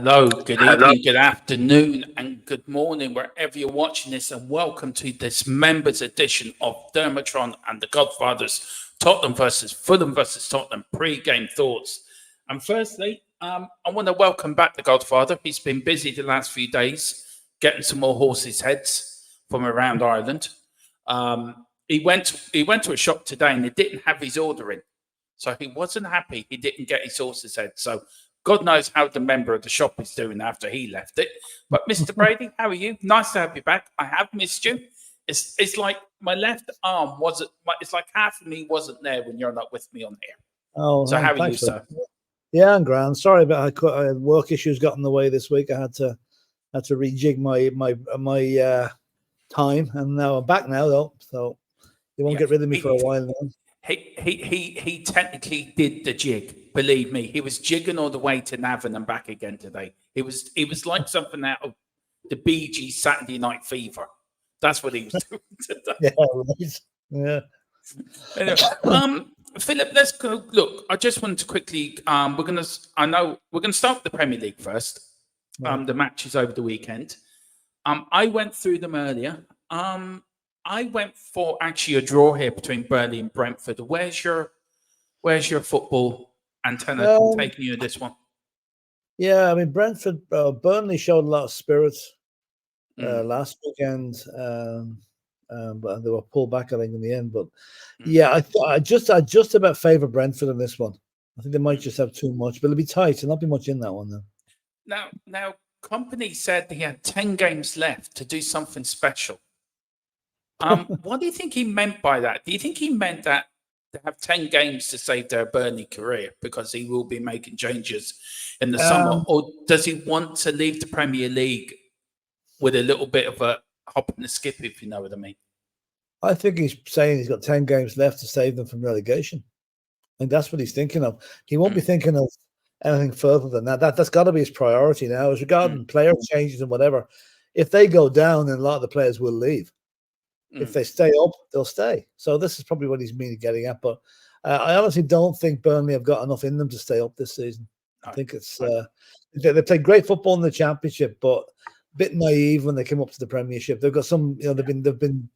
Hello, good evening, good afternoon, and good morning, wherever you're watching this, and welcome to this members edition of Dermotron and the Godfathers, Tottenham versus Fulham versus Tottenham pre-game thoughts. And firstly, I want to welcome back the Godfather. He's been busy the last few days getting some more horses' heads from around Ireland. He went to a shop today and they didn't have his order in, so he wasn't happy. He didn't get his horse's head. So God knows how the member of the shop is doing after he left it. But Mr. Brady, how are you? Nice to have you back. I have missed you. It's like my left arm wasn't. It's like half of me wasn't there when you're not with me on here. Oh, so how are you, sir? Yeah, I'm grand. Sorry, but I had work issues got in the way this week. I had to rejig my time, and now I'm back now though. So you won't get rid of me for a while now. He technically did the jig. Believe me, he was jigging all the way to Navan and back again today. It was like something out of the Bee Gees Saturday Night Fever. That's what he was doing today. Yeah, right. Yeah. Anyway, Philip, let's go. Look, I just wanted to quickly. We're gonna start with the Premier League first. The matches over the weekend. I went through them earlier. I went for actually a draw here between Burnley and Brentford. Where's your football antenna taking you in this one? Yeah, I mean Burnley showed a lot of spirit last weekend, but they were pulled back, I think, in the end. But yeah, I just about favour Brentford in this one. I think they might just have too much, but it'll be tight. There'll not be much in that one though. Now, Company said he had 10 games left to do something special. What do you think he meant by that? Do you think he meant that to have 10 games to save their Burnley career because he will be making changes in the summer? Or does he want to leave the Premier League with a little bit of a hop and a skip, if you know what I mean? I think he's saying he's got 10 games left to save them from relegation. I think that's what he's thinking of. He won't be thinking of anything further than that. That's got to be his priority now. As regarding player changes and whatever, if they go down, then a lot of the players will leave. If they stay up, they'll stay. So this is probably what he's meaning getting at. But I honestly don't think Burnley have got enough in them to stay up this season. I think it's they played great football in the Championship, but a bit naive when they came up to the Premiership. They've got some, they've been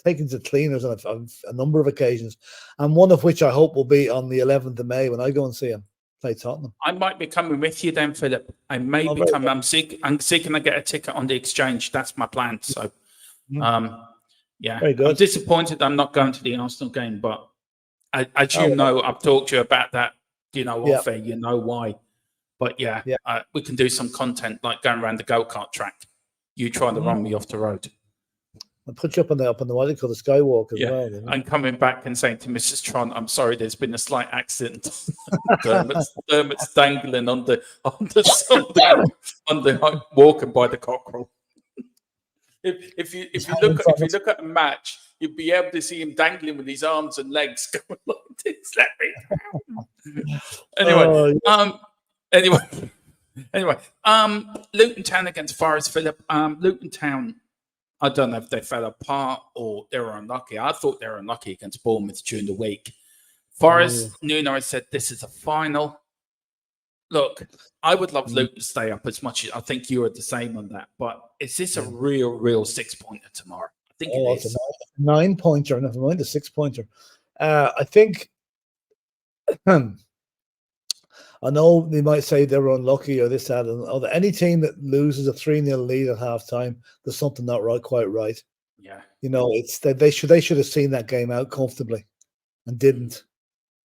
taken to cleaners on a number of occasions, and one of which I hope will be on the 11th of May when I go and see him play Tottenham. I might be coming with you then, Philip. I may be coming. I'm seeking to get a ticket on the exchange. That's my plan. So, yeah, very good. I'm disappointed I'm not going to the Arsenal game, but as you know, I've talked to you about that. Off air, you know why. But we can do some content like going around the go-kart track. You trying to run me off the road. I'll put you up on the what they call the skywalk as well. And coming back and saying to Mrs. Tron, I'm sorry, there's been a slight accident. Dermot's dangling on the walking by the cockerel. If you look at a match, you'd be able to see him dangling with his arms and legs going like this. Anyway, Luton Town against Forest, Philip. Luton Town, I don't know if they fell apart or they were unlucky. I thought they were unlucky against Bournemouth during the week. Forest, Nuno said this is a final. Look, I would love Luton to stay up as much as I think you are the same on that. But is this a real 6-pointer tomorrow? I think it is. It's a 9-pointer, never mind a 6-pointer. I think I know they might say they were unlucky or this, that, and other. Any team that loses a 3-0 lead at halftime, there's something not quite right. Yeah, it's they should have seen that game out comfortably, and didn't.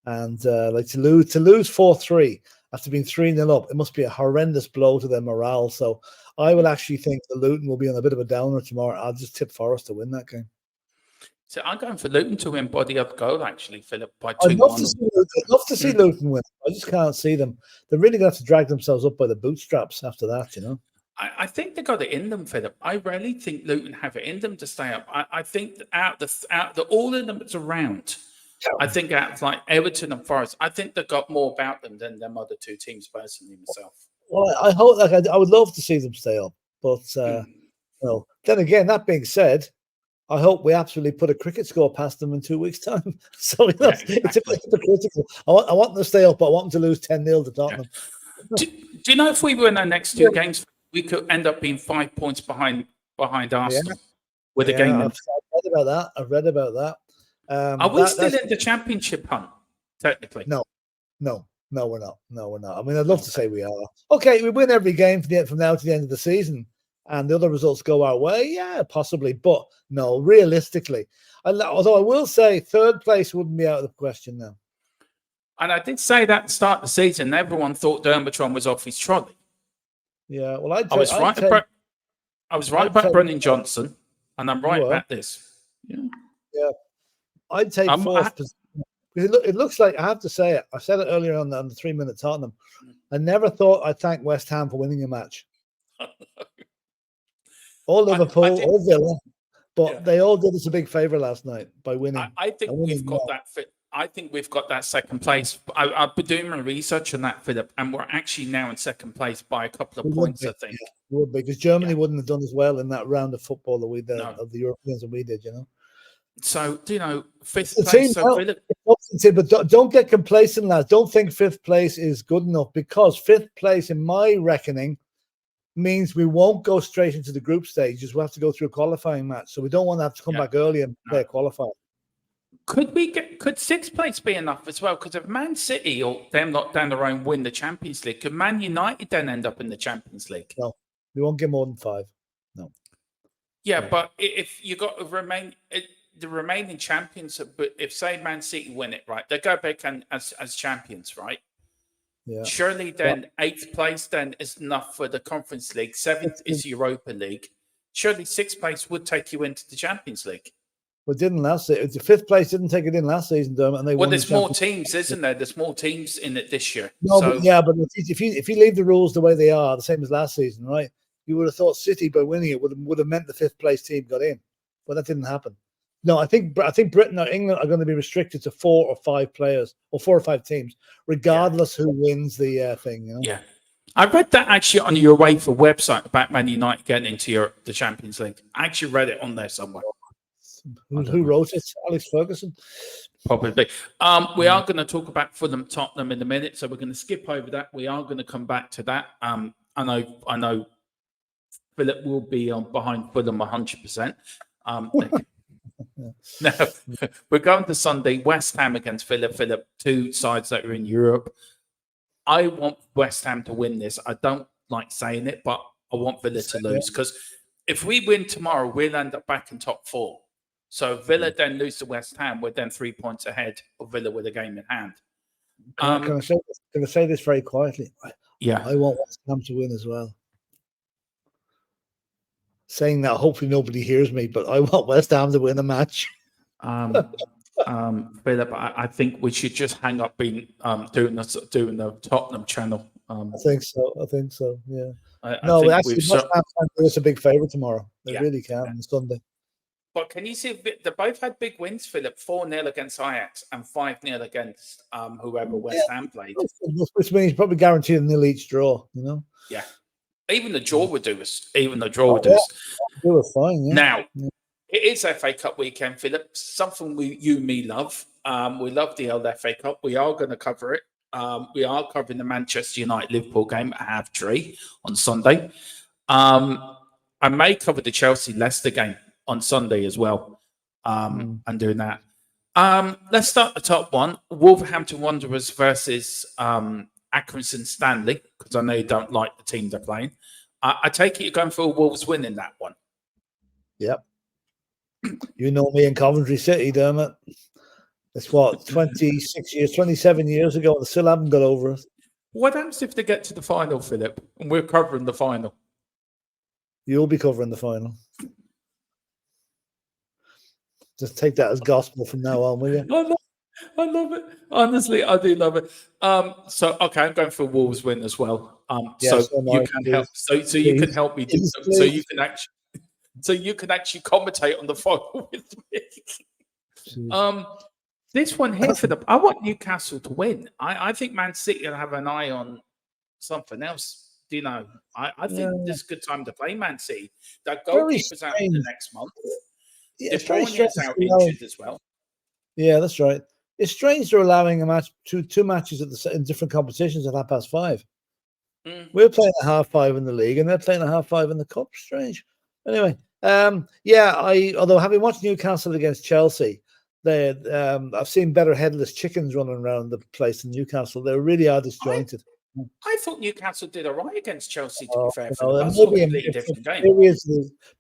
And like to lose 4-3 after being 3-0 up, it must be a horrendous blow to their morale. So I will actually think the Luton will be on a bit of a downer tomorrow. I'll just tip Forest to win that game. So I'm going for Luton to win by the other goal, actually, Philip, by 2-1. I'd love to see Luton win. I just can't see them. They're really going to have to drag themselves up by the bootstraps after that, I think they got it in them, Philip. I really think Luton have it in them to stay up. I think that out the all of them that's around, I think out of like Everton and Forest, I think they've got more about them than them other two teams, personally, myself. Well, I hope, I would love to see them stay up. But, then again, that being said, I hope we absolutely put a cricket score past them in 2 weeks' time. So it's hypocritical. I want them to stay up, but I want them to lose 10-0 to Tottenham. Do you know if we win our next two games, we could end up being 5 points behind Arsenal with a game? I've read about that. Are we still in the championship hunt? Technically, no, we're not. I mean, I'd love to say we are. Okay, we win every game from now to the end of the season, and the other results go our way. Yeah, possibly, but no, realistically. Although I will say, third place wouldn't be out of the question now. And I did say that at the start of the season. Everyone thought Dermotron was off his trolley. Yeah, well, I was right about Brennan Johnson, and I'm right about this. Yeah, I'd take fourth position. It looks like, I have to say it, I said it earlier on the 3-minute Tottenham. I never thought I'd thank West Ham for winning a match. Or Liverpool, or Villa, but they all did us a big favour last night by winning. I think we've got that fit. I think we've got that second place. I've been doing my research on that, Philip, and we're actually now in second place by a couple of points, I think. Would be, because Germany wouldn't have done as well in that round of football that we did, of the Europeans that we did, So, fifth place. But don't get complacent, lads. Don't think fifth place is good enough, because fifth place, in my reckoning, means we won't go straight into the group stages. We'll have to go through a qualifying match. So we don't want to have to come back early and play a qualifier. Could sixth place be enough as well? Because if Man City or them not down the road win the Champions League, could Man United then end up in the Champions League? No, we won't get more than 5. No. Yeah, but if you got to remain the remaining champions, but if say Man City win it, right, they go back as champions, right? Yeah. Surely then 8th place then is enough for the Conference League. 7th is Europa League. Surely 6th place would take you into the Champions League. Well, it didn't last season. The 5th place didn't take it in last season, Dermot. And there's more teams, isn't there? There's more teams in it this year. No, but if you leave the rules the way they are, the same as last season, right? You would have thought City, by winning it, would have meant the 5th place team got in, but that didn't happen. No, I think Britain or England are going to be restricted to 4 or 5 players, or 4 or 5 teams, regardless who wins the thing. Yeah, I read that actually on your UEFA website about Man United getting into the Champions League. I actually read it on there somewhere. Who wrote it? Alex Ferguson? Probably. We are going to talk about Fulham Tottenham in a minute, so we're going to skip over that. We are going to come back to that. I know Philip will be behind Fulham 100%. No, we're going to Sunday. West Ham against Phillip. Philip, 2 sides that are in Europe. I want West Ham to win this. I don't like saying it, but I want Villa to lose, because if we win tomorrow, we'll end up back in top 4. So if Villa then lose to West Ham, we're then 3 points ahead of Villa with a game in hand. Can I say this very quietly? Yeah. I want West Ham to win as well. Saying that, hopefully nobody hears me, but I want West Ham to win a match. Philip, I think we should just hang up doing the Tottenham channel. I think so. Yeah. Actually, West Ham can do us a big favour tomorrow. They really can on Sunday. But can you see they both had big wins, Philip? 4-0 against Ajax and 5-0 against whoever West Ham played. Which means probably guaranteed a nil each draw. Yeah. Even the draw would do us. Do us fine. Yeah. Now, it is FA Cup weekend, Philip. Something you and me love. We love the old FA Cup. We are going to cover it. We are covering the Manchester United-Liverpool game at 3:30 on Sunday. I may cover the Chelsea-Leicester game on Sunday as well, and doing that. Let's start the top one. Wolverhampton Wanderers versus Accrington Stanley, because I know you don't like the team they're playing. I take it you're going for Wolves winning that one. Yep. You know me in Coventry City, Dermot. It's 27 years ago, and they still haven't got over it. What happens if they get to the final, Philip, and we're covering the final? You'll be covering the final. Just take that as gospel from now on, will you? I love it. Honestly, I do love it. So okay, I'm going for Wolves win as well. So you can help. So you can help me. So you can actually commentate on the final with me. This one here, Philip. I want Newcastle to win. I think Man City will have an eye on something else. I think this is a good time to play Man City. That goalkeeper's out in the next month. Yeah, De Bruyne is out injured as well. Yeah, that's right. It's strange they're allowing two matches in different competitions at 5:30. We're playing a 5.5 in the league, and they're playing a 5.5 in the cup. Strange. Anyway, although having watched Newcastle against Chelsea, I've seen better headless chickens running around the place than Newcastle. They really are disjointed. I thought Newcastle did all right against Chelsea, to be fair. You Philip. know, That's a maybe completely different game.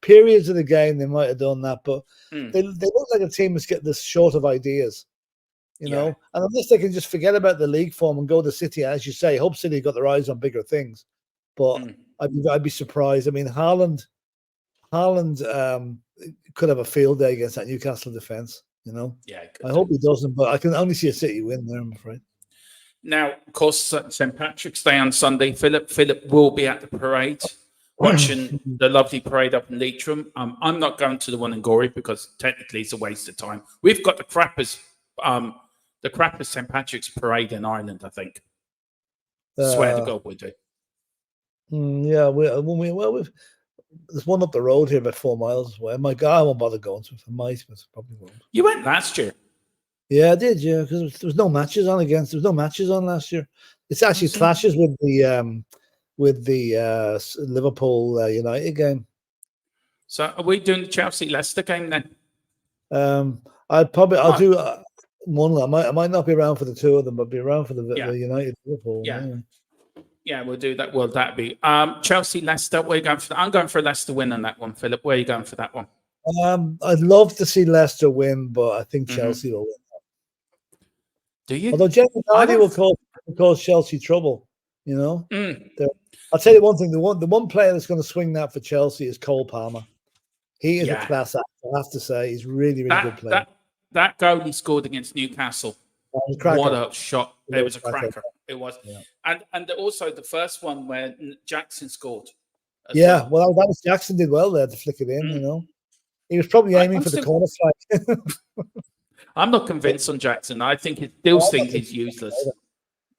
periods of the game they might have done that, but Mm. they look like a team that's getting this short of ideas. You Yeah. know, and unless they can just forget about the league form and go to City, as you say, hope City got their eyes on bigger things. But I'd be surprised. I mean, Haaland could have a field day against that Newcastle defense. You know, Yeah. I hope he doesn't, but I can only see a City win there, I'm afraid. Now, of course, St. Patrick's Day on Sunday. Philip will be at the parade, watching the lovely parade up in Leitrim. I'm not going to the one in Gorey because technically it's a waste of time. We've got the crappiest St. Patrick's parade in Ireland, I think. Swear to God, we do. Yeah, there's one up the road here about 4 miles away. My God, I won't bother going to it. I might, but probably won't. You went last year. Yeah, I did. Yeah, because there was no matches on against. There was no matches on last year. It's actually clashes with the Liverpool United game. So, are we doing the Chelsea Leicester game then? I'll do one. I might not be around for the two of them, but be around for the United Liverpool. Yeah, we'll do that. Will that be Chelsea Leicester? Where are you going for? I'm going for a Leicester win on that one, Philip. Where are you going for that one? I'd love to see Leicester win, but I think Chelsea will win. Do you? Although Jamie Vardy will cause Chelsea trouble, you know. I'll tell you one thing: the one player that's going to swing that for Chelsea is Cole Palmer. He is a class act. I have to say, he's really good player. That goal he scored against Newcastle, what a shot! It was a cracker. It was, and also the first one where Jackson scored. Well, that was Jackson did well there to flick it in. You know, he was probably aiming for the corner flag. I'm not convinced on Jackson. I think he's useless.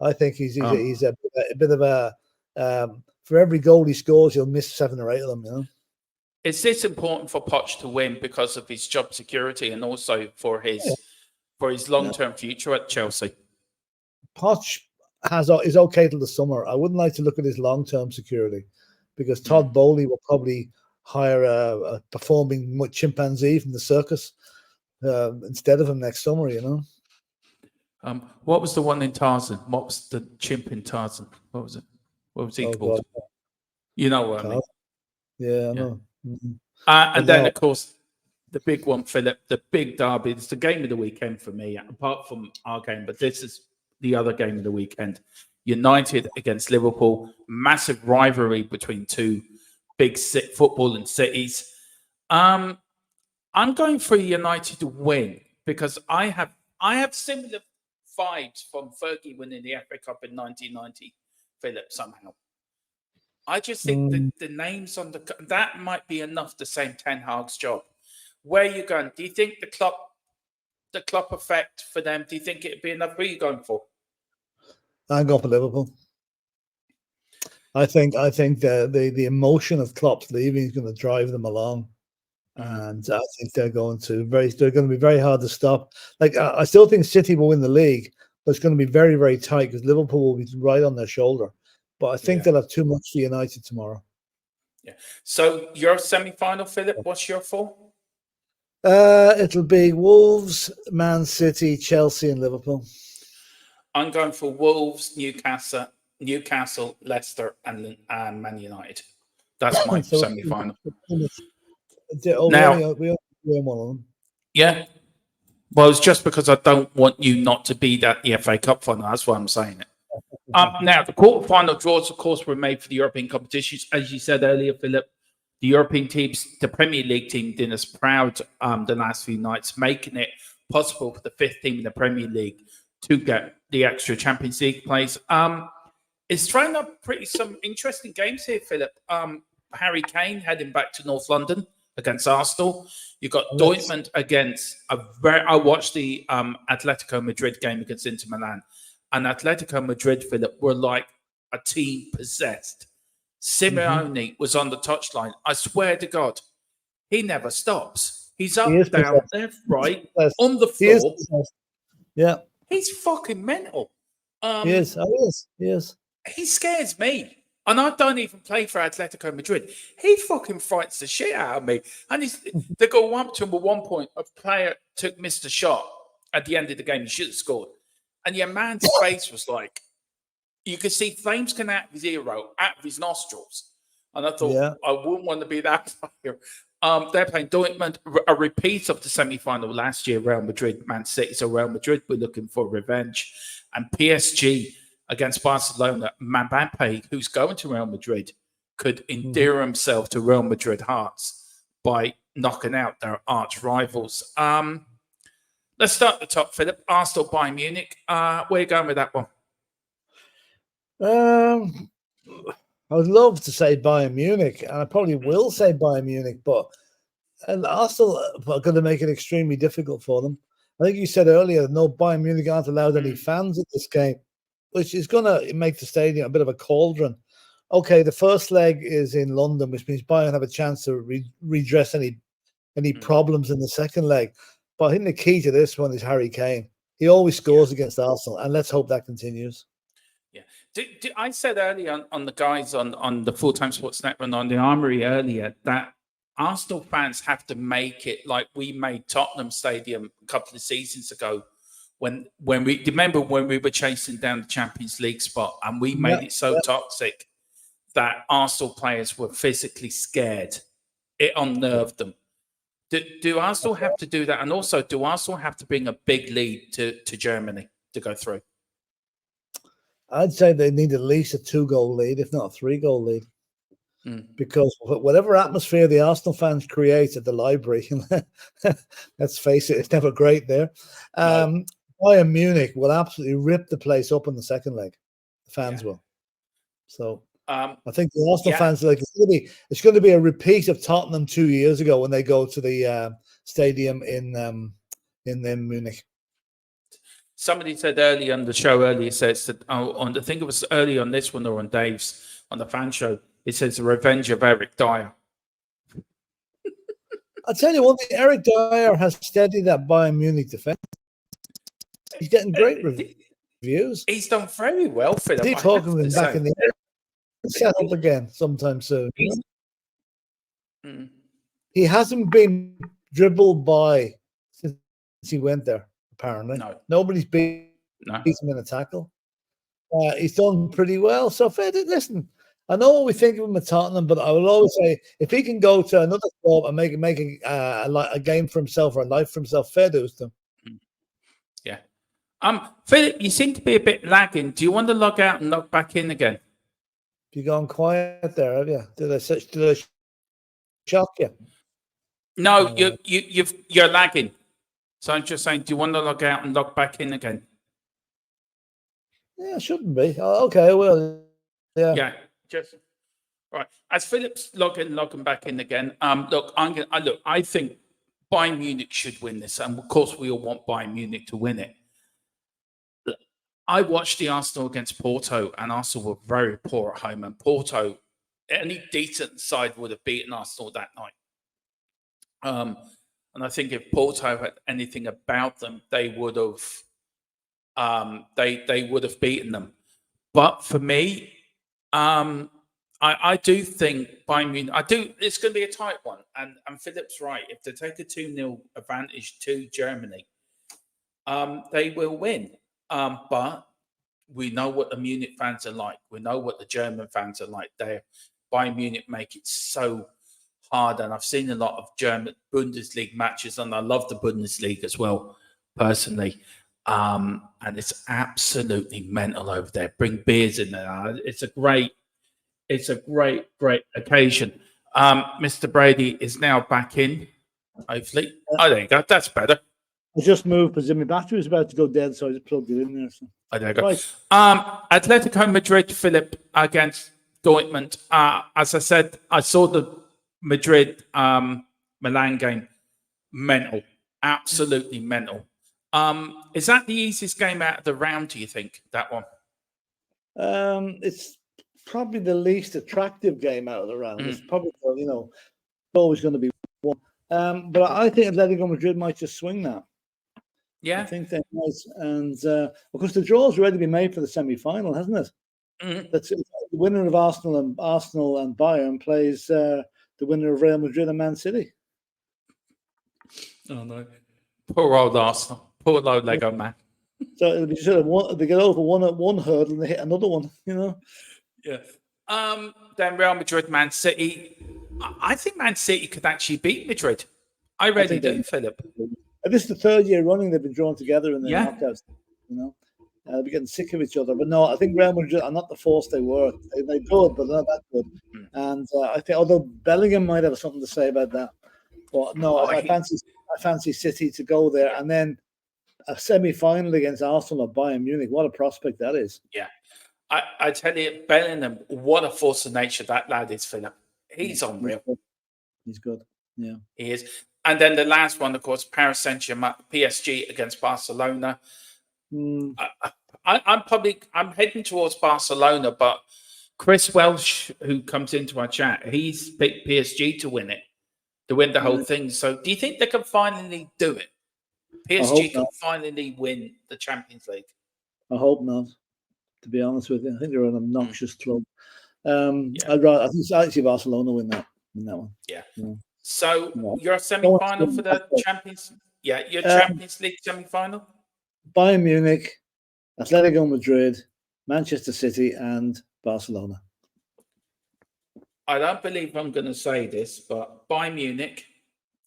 I think he's a bit of a for every goal he scores, he'll miss 7 or 8 of them. You know, is this important for Poch to win because of his job security and also for his long-term future at Chelsea? Poch is okay till the summer. I wouldn't like to look at his long-term security because Todd Bowley will probably hire a performing chimpanzee from the circus instead of him next summer, you know. What was the one in Tarzan? What was the chimp in Tarzan? What was it? What was he called? God. You know what I mean? Yeah, I know. Mm-hmm. And then, of course, the big one, Philip, the big derby. It's the game of the weekend for me, apart from our game, but this is the other game of the weekend. United against Liverpool. Massive rivalry between two big footballing cities. I'm going for United to win because I have similar vibes from Fergie winning the FA Cup in 1990, Philip, somehow. I just think that the names on that might be enough to save Ten Hag's job. Where are you going? Do you think the Klopp effect for them, do you think it'd be enough? Who are you going for? I'm going for Liverpool. I think the emotion of Klopp's leaving is going to drive them along. And I think they're going to be very hard to stop. Like I still think City will win the league, but it's going to be very, very tight because Liverpool will be right on their shoulder. But I think they'll have too much for United tomorrow. Yeah. So your semi-final, Philip, what's your for? It'll be Wolves, Man City, Chelsea, and Liverpool. I'm going for Wolves, Newcastle, Leicester, and Man United. That's my semi-final. Now, we won one of them. Yeah. Well, it's just because I don't want you not to be at the FA Cup final. That's why I'm saying it. Now, the quarterfinal draws, of course, were made for the European competitions. As you said earlier, Philip, the European teams, the Premier League team, did us proud the last few nights, making it possible for the 5th team in the Premier League to get the extra Champions League plays. It's throwing up some interesting games here, Philip. Harry Kane heading back to North London against Arsenal. You've got Dortmund against I watched the Atletico Madrid game against Inter Milan. And Atletico Madrid, Philip, were like a team possessed. Simeone was on the touchline. I swear to God, he never stops. He's up, down, left, right, on the floor. Yeah. He's fucking mental. He is. He scares me. And I don't even play for Atletico Madrid. He fucking fights the shit out of me. And they go up to him at one point. A player missed a shot at the end of the game. He should have scored. And your man's face was like, you could see flames coming out of his ear, out of his nostrils. And I thought, I wouldn't want to be that player. They're playing Dortmund, a repeat of the semi-final last year, Real Madrid, Man City. So Real Madrid, we're looking for revenge. And PSG against Barcelona, Mbappe, who's going to Real Madrid, could endear himself to Real Madrid hearts by knocking out their arch rivals. Let's start at the top, Philip. Arsenal, Bayern Munich. Where are you going with that one? I would love to say Bayern Munich, and I probably will say Bayern Munich, but Arsenal are going to make it extremely difficult for them. I think you said earlier, no, Bayern Munich aren't allowed any fans at this game, which is going to make the stadium a bit of a cauldron. Okay, the first leg is in London, which means Bayern have a chance to redress any problems in the second leg. But I think the key to this one is Harry Kane. He always scores against Arsenal, and let's hope that continues. Yeah. I said earlier on the guys on the Full-Time Sports Network on the Armory earlier that Arsenal fans have to make it like we made Tottenham Stadium a couple of seasons ago when we remember when we were chasing down the Champions League spot and we made it so toxic that Arsenal players were physically scared. It unnerved them. Do Arsenal have to do that? And also, do Arsenal have to bring a big lead to Germany to go through? I'd say they need at least a 2-goal lead, if not a 3-goal lead. Because whatever atmosphere the Arsenal fans create at the library, let's face it, it's never great there. Bayern Munich will absolutely rip the place up in the second leg. The fans will. So I think the Arsenal fans like it's going to be a repeat of Tottenham 2 years ago when they go to the stadium in Munich. Somebody said earlier on the show says that I think it was early on this one or on Dave's on the fan show. It says the revenge of Eric Dyer. I'll tell you one thing, Eric Dyer has steadied that Bayern Munich defense. He's getting great reviews. He's done very well for them. Keep talking with him back in the air. Set up again sometime soon. He hasn't been dribbled by since he went there, apparently. No. Nobody's beat him in a tackle. He's done pretty well. So, listen, I know what we think of him at Tottenham, but I will always say if he can go to another club and make a game for himself or a life for himself, fair dues to him. Yeah. Philip, you seem to be a bit lagging. Do you want to log out and log back in again? You've gone quiet there, have you? Did I shock you? No, you're lagging. So I'm just saying, do you want to log out and log back in again? Yeah, shouldn't be. Oh, okay, well, yeah. Yeah. Just right as Philip's logging back in again. Look, I think Bayern Munich should win this, and of course we all want Bayern Munich to win it. I watched the Arsenal against Porto, and Arsenal were very poor at home. And Porto, any decent side would have beaten Arsenal that night. And I think if Porto had anything about them, they would have. They would have beaten them. But for me. I do think Bayern Munich. It's going to be a tight one, and Philip's right. If they take a 2-0 advantage to Germany, they will win. But we know what the Munich fans are like. We know what the German fans are like. Bayern Munich make it so hard, and I've seen a lot of German Bundesliga matches, and I love the Bundesliga as well, personally. And it's absolutely mental over there. Bring beers in there. It's a great occasion. Mr. Brady is now back in, hopefully. Oh, there you go. That's better. I just moved because my battery was about to go dead, so I just plugged it in there. So. Oh, there you go. Right. Atletico Madrid, Philip, against Dortmund. As I said, I saw the Madrid Milan game. Mental. Absolutely mental. Is that the easiest game out of the round, do you think, that one? It's probably the least attractive game out of the round. It's probably, always going to be one. But I think Atletico Madrid might just swing that. Yeah. I think they might. And of course, the draw's already been made for the semi-final, hasn't it? That's the winner of Arsenal and Bayern plays the winner of Real Madrid and Man City. Oh no, poor old Arsenal, poor old Lego man. So it'll be sort of they get over one hurdle and they hit another one, Yeah. Then Real Madrid, Man City. I think Man City could actually beat Madrid. I really do, Philip. This is the third year running they've been drawn together in the Yeah. knockouts. They're getting sick of each other. But no, I think Real Madrid are not the force they were. They're good, but they're not that good. And I think, although Bellingham might have something to say about that, but no, I fancy City to go there, and then a semi-final against Arsenal or Bayern Munich. What a prospect that is! Yeah, I tell you, Bellingham, what a force of nature that lad is, Philip. He's unreal. He's good. Yeah, he is. And then the last one, of course, Paris Saint-Germain, PSG against Barcelona. I'm heading towards Barcelona, but Chris Welsh, who comes into our chat, he's picked PSG to win it, to win the whole thing. So do you think they can finally do it? PSG can finally win the Champions League? I hope not, to be honest with you. I think they're an obnoxious club. I think actually Barcelona win that one. Yeah. So your semi-final for the Champions? Yeah, your Champions League semi-final? Bayern Munich, Atletico Madrid, Manchester City, and Barcelona. I don't believe I'm going to say this, but Bayern Munich.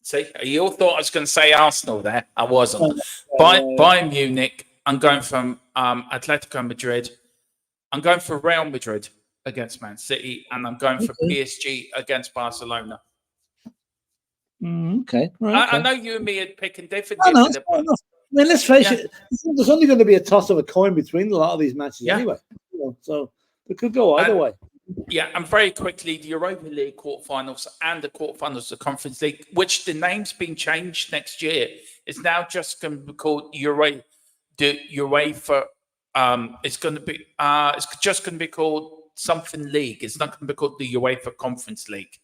See, you all thought I was going to say Arsenal there. I wasn't. Bayern Munich. I'm going from Atletico Madrid. I'm going for Real Madrid against Man City, and I'm going for PSG against Barcelona. Okay. Right, I know you and me are picking differently. I mean, let's face it. There's only going to be a toss of a coin between a lot of these matches anyway. So it could go either way. Yeah, and very quickly, the Europa League quarterfinals and the quarterfinals of the Conference League, which the name's been changed next year, is now just going to be called UEFA. It's going to be it's just going to be called something league. It's not going to be called the UEFA Conference League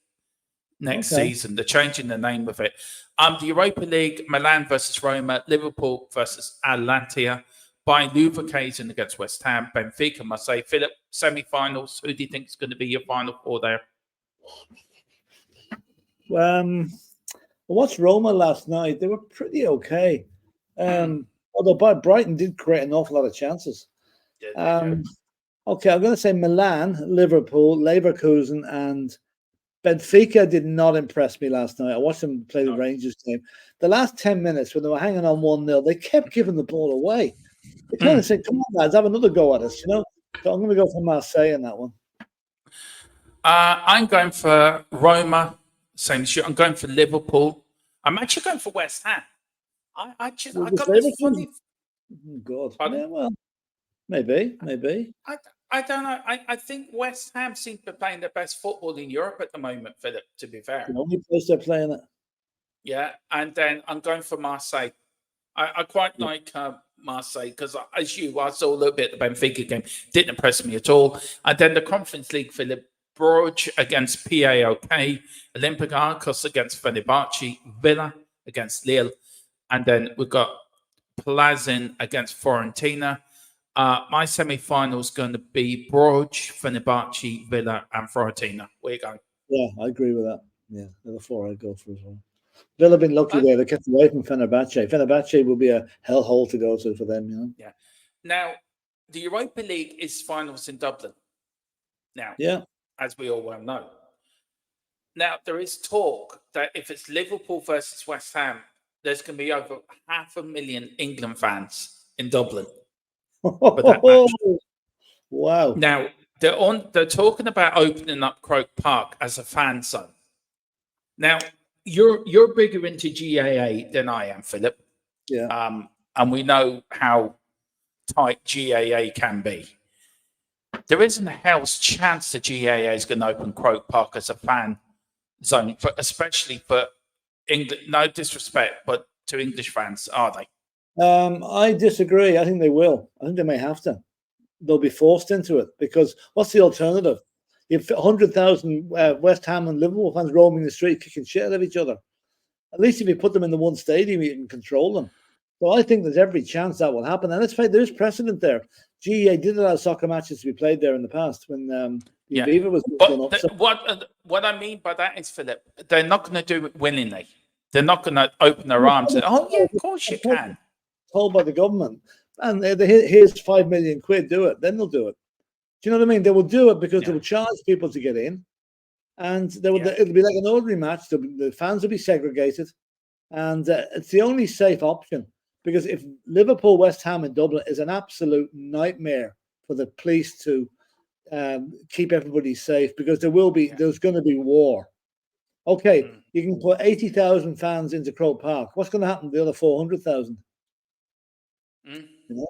next season. They're changing the name of it. The Europa League: Milan versus Roma, Liverpool versus Atalanta, Bayern Leverkusen against West Ham, Benfica, Marseille. Philip, semi-finals. Who do you think is going to be your final four there? I watched Roma last night. They were pretty okay. Although Brighton did create an awful lot of chances. Okay, I'm going to say Milan, Liverpool, Leverkusen, and Benfica did not impress me last night. I watched them play the Rangers game. The last 10 minutes when they were hanging on 1-0, they kept giving the ball away. They kind of said, come on, lads, have another go at us, So I'm going to go for Marseille in that one. I'm going for Roma. Same as you. I'm going for Liverpool. I'm actually going for West Ham. I got this funny. God. Yeah, well, maybe. I don't know. I think West Ham seem to be playing their best football in Europe at the moment, Philip, to be fair. The only place they're playing it. Yeah, and then I'm going for Marseille. I quite like Marseille because, as I saw a little bit of the Benfica game. Didn't impress me at all. And then the Conference League, Philip, Bruges against PAOK, Olympiacos against Fenerbahce, Villa against Lille, and then we've got Plazin against Fiorentina. My semi-final is going to be Bruges, Fenerbahce, Villa, and Fiorentina. Where you going? Yeah, I agree with that. Yeah, they're the four I'd go for as well. Villa have been lucky there. They kept away from Fenerbahce. Fenerbahce will be a hellhole to go to for them, Yeah. Now, the Europa League is finals in Dublin. Now, as we all well know. Now, there is talk that if it's Liverpool versus West Ham, there's going to be over 500,000 England fans in Dublin for that match. Wow. Now, they're talking about opening up Croke Park as a fan zone. Now, you're bigger into GAA than I am, Philip. Yeah. And we know how tight GAA can be. There isn't a hell's chance the GAA is going to open Croke Park as a fan zone, especially for England. No disrespect, but to English fans, are they? I disagree. I think they will. I think they may have to. They'll be forced into it because what's the alternative? You have 100,000 West Ham and Liverpool fans roaming the street, kicking shit out of each other. At least if you put them in the one stadium, you can control them. So I think there's every chance that will happen. And let's face it, there is precedent there. GEA did allow soccer matches to be played there in the past when Yeah. Aviva was done up. What I mean by that is, Philip, they're not going to do it willingly. They're not going to open their arms and, oh, yeah, of course you can. Told by the government. And here's 5 million quid, do it. Then they'll do it. Do you know what I mean? They will do it because they will charge people to get in. And it'll be like an ordinary match. The fans will be segregated. And it's the only safe option. Because if Liverpool, West Ham and Dublin is an absolute nightmare for the police to keep everybody safe, because there's going to be war. Okay, you can put 80,000 fans into Croke Park. What's going to happen to the other 400,000? You know?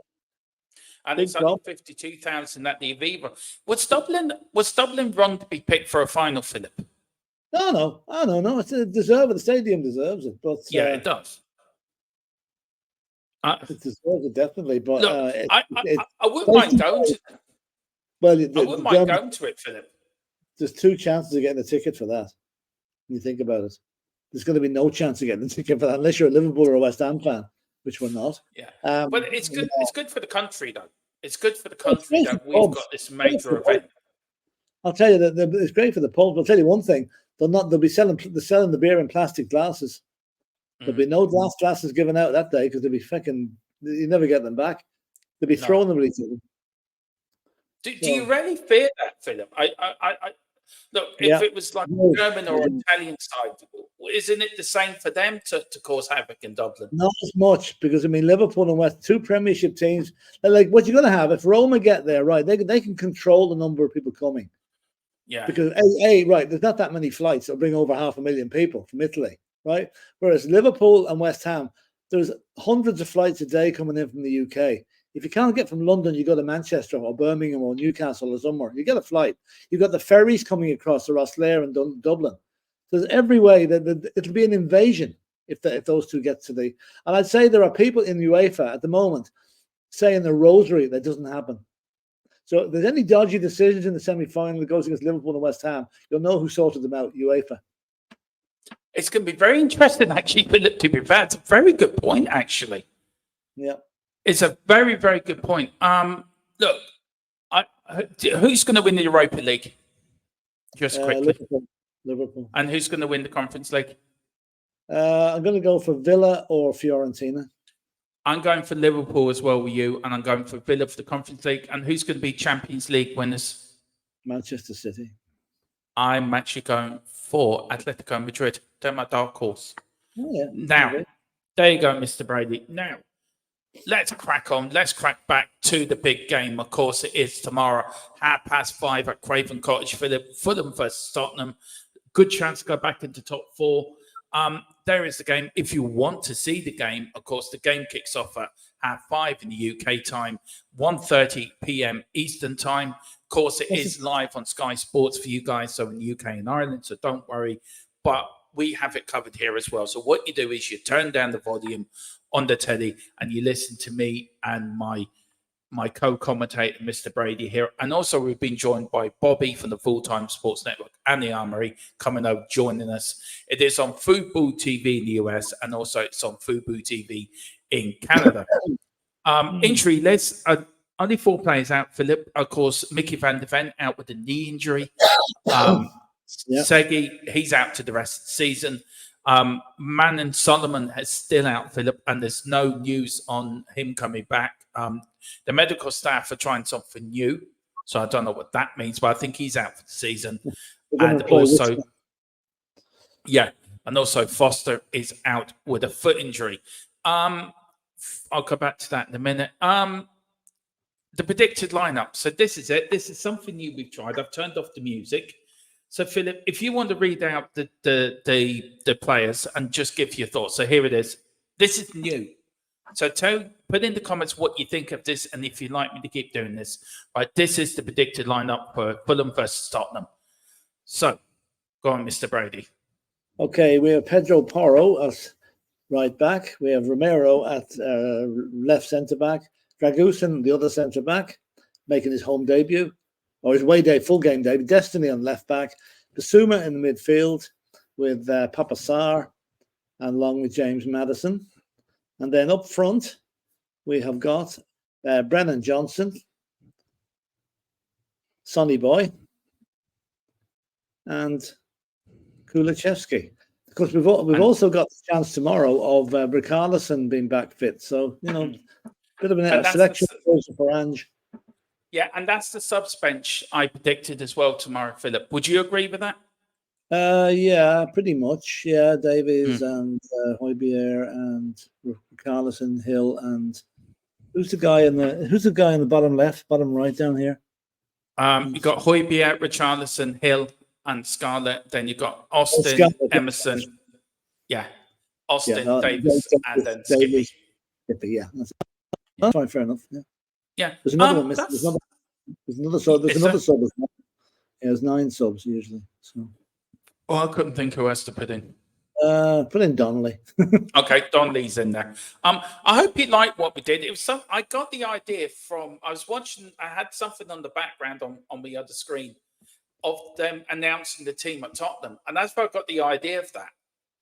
And it's only 52,000 at the Aviva. Was Dublin wrong to be picked for a final, Philip? No. It's a deserve it. The stadium deserves it. But it does. It deserves it definitely. But look, I wouldn't mind going to. Well, I wouldn't mind going to it, Philip. There's 2 chances of getting a ticket for that. When you think about it, there's going to be no chance of getting a ticket for that unless you're a Liverpool or a West Ham fan, which we're not. Yeah, but it's good. It's good for the country, though. It's good for the country that we've got this major event. I'll tell you that it's great for the pubs. I'll tell you one thing: they'll be selling the beer in plastic glasses. There'll be no glass glasses given out that day because they'll be you never get them back. They'll be throwing them at each other. Do you really fear that, Philip? Look, if it was like German or Italian side, isn't it the same for them to cause havoc in Dublin? Not as much, because I mean Liverpool and West, 2 Premiership teams. Like, what you're going to have if Roma get there, right? They can control the number of people coming. Yeah. Because right, there's not that many flights that'll bring over 500,000 people from Italy, right? Whereas Liverpool and West Ham, there's hundreds of flights a day coming in from the UK. If you can't get from London, you go to Manchester or Birmingham or Newcastle or somewhere. You get a flight. You've got the ferries coming across to Rosslare and Dublin. There's every way that it'll be an invasion if those 2 get to the. And I'd say there are people in UEFA at the moment saying the rosary that doesn't happen. So if there's any dodgy decisions in the semi-final that goes against Liverpool and West Ham, you'll know who sorted them out, UEFA. It's going to be very interesting, actually, Philip, to be fair. It's a very good point, actually. Yeah. It's a very, very good point. Look, who's going to win the Europa League? Just quickly. Liverpool. And who's going to win the Conference League? I'm going to go for Villa or Fiorentina. I'm going for Liverpool as well with you, and I'm going for Villa for the Conference League. And who's going to be Champions League winners? Manchester City. I'm actually going for Atletico Madrid. They're my dark horse. Oh, yeah. Now, there you go, Mr. Brady. Now, let's crack on. Let's crack back to the big game. Of course, it is tomorrow, 5:30 at Craven Cottage. Fulham versus Tottenham. Good chance to go back into top 4. There is the game. If you want to see the game, of course, the game kicks off at 5:30 in the UK time, 1:30 p.m. Eastern time. Of course, it is live on Sky Sports for you guys, so in the UK and Ireland, so don't worry. But we have it covered here as well. So what you do is you turn down the volume on the telly and you listen to me and my co-commentator, Mr. Brady here. And also we've been joined by Bobby from the Full-Time Sports Network and the Armory coming over, joining us. It is on Fubo TV in the US and also it's on Fubo TV in Canada. Injury list, only 4 players out, Philip. Of course, Mickey van der Ven out with a knee injury. Segi, he's out to the rest of the season. Manon Solomon is still out, Philip, and there's no news on him coming back. The medical staff are trying something new, so I don't know what that means, but I think he's out for the season. And also Foster is out with a foot injury. I'll go back to that in a minute. The predicted lineup. So this is it. This is something new we've tried. I've turned off the music. So Philip, if you want to read out the players and just give your thoughts. So here it is. This is new. So put in the comments what you think of this and if you'd like me to keep doing this. Right, this is the predicted lineup for Fulham versus Tottenham. So go on, Mr. Brady. Okay, we have Pedro Porro as right back. We have Romero at left centre back. Dragusin, the other centre back, making his home debut, or his full game debut. Destiny on left back. Basuma in the midfield with Papa Sarr and along with James Maddison. And then up front, we have got Brennan Johnson, Sonny Boy, and Kulichevsky. Because we've also got the chance tomorrow of Richarlison being back fit. So, bit of a selection for Ange. Yeah, and that's the subs bench I predicted as well tomorrow, Philip. Would you agree with that? Yeah, pretty much. Yeah, Davies and Højbjerg and Richarlison, Hill, and who's the guy in the bottom left, bottom right down here? You got Højbjerg, Richarlison, Hill, and Scarlett. Then you got Austin, Emerson. Yeah, Austin, Davis, and then Skippy. Yeah, that's fine. Fair enough. Yeah. There's another one missing. There's another sub. There's another sub. There's 9 subs usually. So. Well, I couldn't think who else to put in. Put in Donnelly. Okay, Donnelly's in there. I hope you like what we did. It was I got the idea from. I was watching. I had something on the background on the other screen of them announcing the team at Tottenham, and that's where I got the idea of that.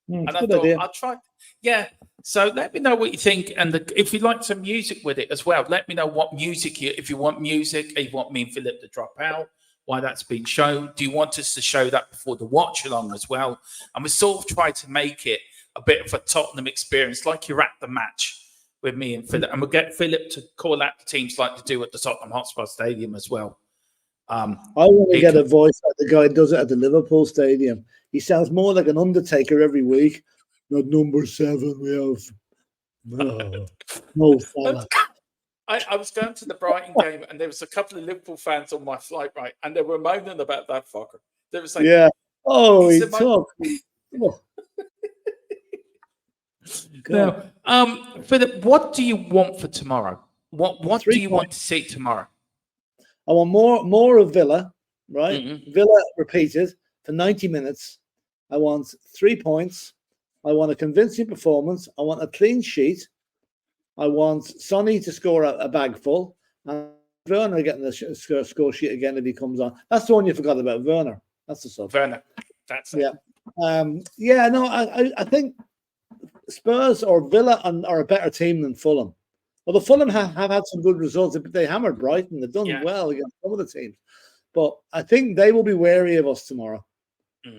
And I thought I'll try. Yeah. So let me know what you think, and if you like some music with it as well, let me know what music if you want music, if you want me and Philip to drop out, why that's been shown. Do you want us to show that before the watch along as well? And we sort of try to make it a bit of a Tottenham experience, like you're at the match with me and Philip. And we'll get Philip to call out the teams like to do at the Tottenham Hotspur Stadium as well. I want to get a voice like the guy who does it at the Liverpool Stadium. He sounds more like an Undertaker every week. At number 7, we have no fella. I was going to the Brighton game, and there was a couple of Liverpool fans on my flight, right? And they were moaning about that fucker. They was like, "Yeah, oh, he talked." Now, Philip, what do you want for tomorrow? What do you want to see tomorrow? I want more of Villa, right? Mm-hmm. Villa repeated for 90 minutes. I want 3 points. I want a convincing performance. I want a clean sheet. I want Sonny to score a bag full. And Werner getting the score sheet again if he comes on. That's the one you forgot about, Werner. That's the sub. Werner. That's it. Yeah. I think Spurs or Villa are a better team than Fulham. Although Fulham have had some good results. They hammered Brighton. They've done well against some of the teams. But I think they will be wary of us tomorrow.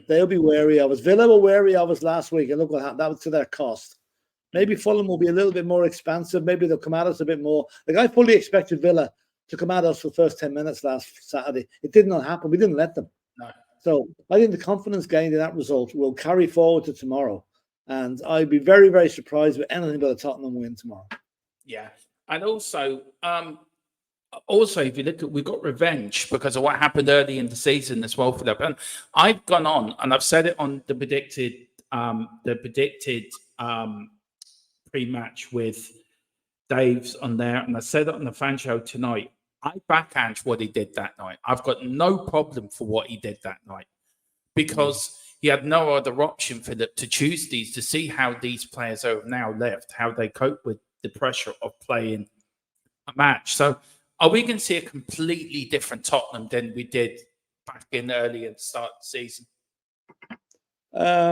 They'll be wary of us. Villa were wary of us last week, and look what happened. That was to their cost. Maybe Fulham will be a little bit more expansive. Maybe they'll come at us a bit more. Like I fully expected Villa to come at us for the first 10 minutes last Saturday. It did not happen. We didn't let them. No. So I think the confidence gained in that result will carry forward to tomorrow. And I'd be very, very surprised with anything but a Tottenham win tomorrow. Yeah. And also, if you look at, we got revenge because of what happened early in the season as well, Philip. And I've gone on and I've said it on the predicted pre-match with Dave's on there, and I said it on the fan show tonight. I back Ange what he did that night. I've got no problem for what he did that night because he had no other option, Philip, to choose these to see how these players who have now left, how they cope with the pressure of playing a match. So are we going to see a completely different Tottenham than we did back in early at the start of the season? I